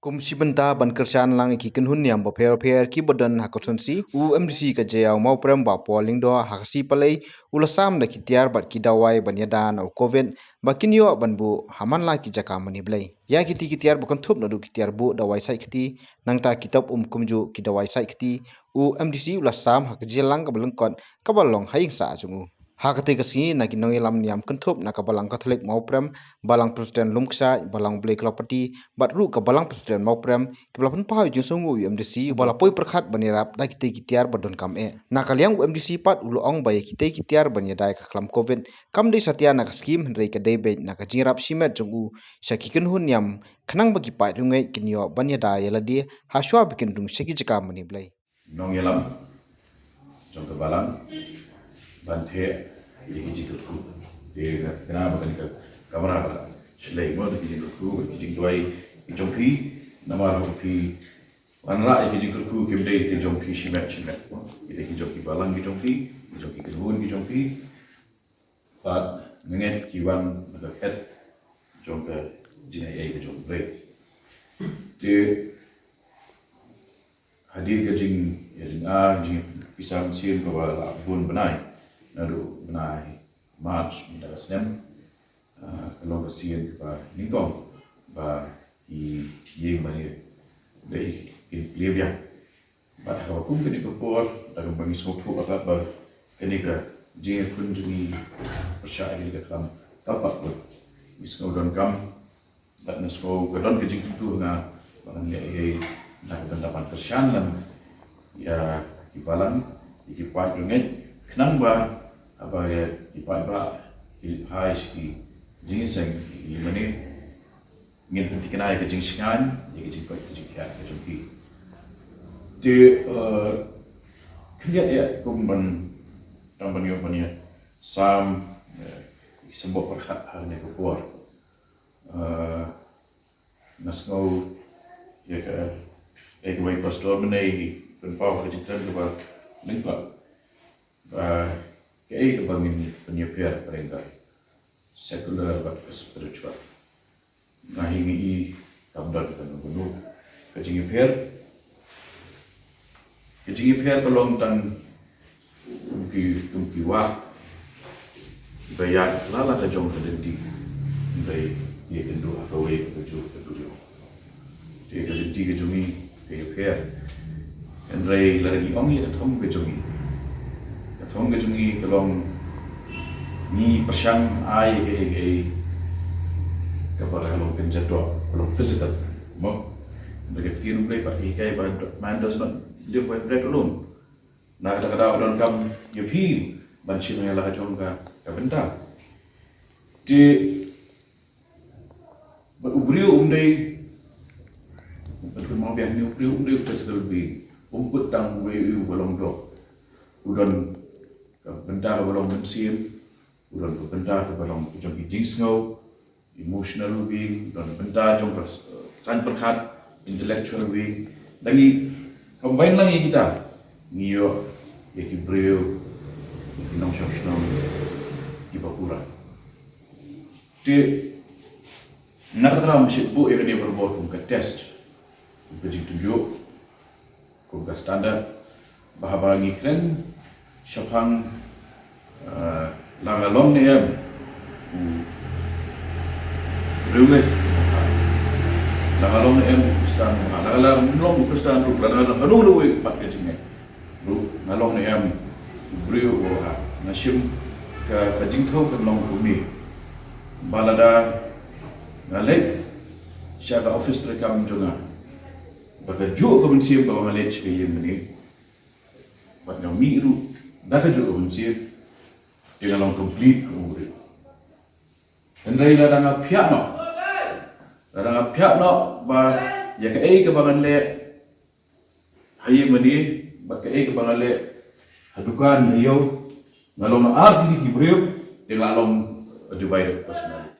Kumsi benta ban kerjaan lang iki kenhun yang beper ki badan hakosonsi UMDC ka jayau mau prem ba polling do hakasi palai ulasam da kitiar bat ki dawai ban yadan au covid bakin yo ban bu haman la ki jaka mani blai ya kiti kitiar bukan thup nadu kitiar bu dawai sai kiti nang ta kitab kumju ki dawai sai kiti UMDC ulasam hakjelang ka belengkot ka balong haing sa jungu hakati kasi na ginoi lam niam kentup na kabalang Katolik mauprem balang presiden lumksa balang blai kelopati batru kabalang presiden mauprem kebelapan pahau jungsungu UMDC balapoi perkhat banirap da kite kitiar badon kam na kaliang UMDC pat uloong bay kite kitiar banyadai ka klam covid kam dei satia na skim hendrei ka debet na ka jingrap simet jungu syakiken hun yam kenang bagi pai rungai kinyo banyadai yaladi haswa bikin dung syaki jaka mani blai nong yelam jong kebalang banthe iki jikku de kana bakan ka kamera ba shlei mo de jikku iki jingwai jongpi nama jongpi wanla iki jikku kimde de jongpi shimet iki jongpi balang iki jongpi kedun iki jongpi pat nget kiwan da het jongka jinai iki jongpi de hadir ke jing jing pisang sien ko la bun benai naru benai march minda snem kalau sien ba ningkong ba i yeng ba ni dei in lebia ba ta ko kum ke ko por ta ko bangi so thu asa ba keni ka jing kun juni persya ini ka kam tapak ko isko don kam dat nasko ko don ke jing tu nga ba ni nak dapat kerjaan dan ya di balang di part dengan kenang ba apa ya di part ba di hai ski jinseng di mana ingin penting kenai ke jingsingan jadi jingkoi ke jingkiat ke jingki di kerja ya kumban tambah banyak sam sembuh perhat halnya keluar nasmau ya ke Ekwai pastor menai penpau kejitan ke ba lingkap ke ke bangin penyepiar perintah sekular ba spiritual nah ini kabdar kan gunu kejipiar tolong tan kumki wa bayar lala ka jong kedenti dari dia kendu atau we keju dia kedenti ke jumi fair and ray lagi ongi at home kejungi kalong ni pasyang ai kapal kalong kenjadwa kalong physical mo dekat kiri play but man does not live by bread alone na kada don kam you feel ban chino ya la jonga ka benda di ubrio umdai mau biar ni udah physical being umput tang we balong do udon benda balong mensim udon benda balong jong jing snow emotional being dan benda jong san perhat intellectual being lagi combine lagi kita ngiyo ya kibreo nong shop di bakura di nakatram ship bu ya dia berbuat ke test bejik tunjuk kuga standar bahabangi kren syafang langalong ni am rumet langalong ni am stand langalong long stand ru langalong anu lu pat ke jinge ru ngalong ni am brio nasim ka jingthau kan long bumi balada ngalek syaka office rekam jonga baka jo ko mensiam ba ngalet ke yem ni bat no miru da ka jo ko mensiam dengan long complete ko andai la danga piano ba ya ka ei ka bangan le haye mani ba ka ei ka bangan le hadukan yo ngalong na arti ki breu dengan long divided personality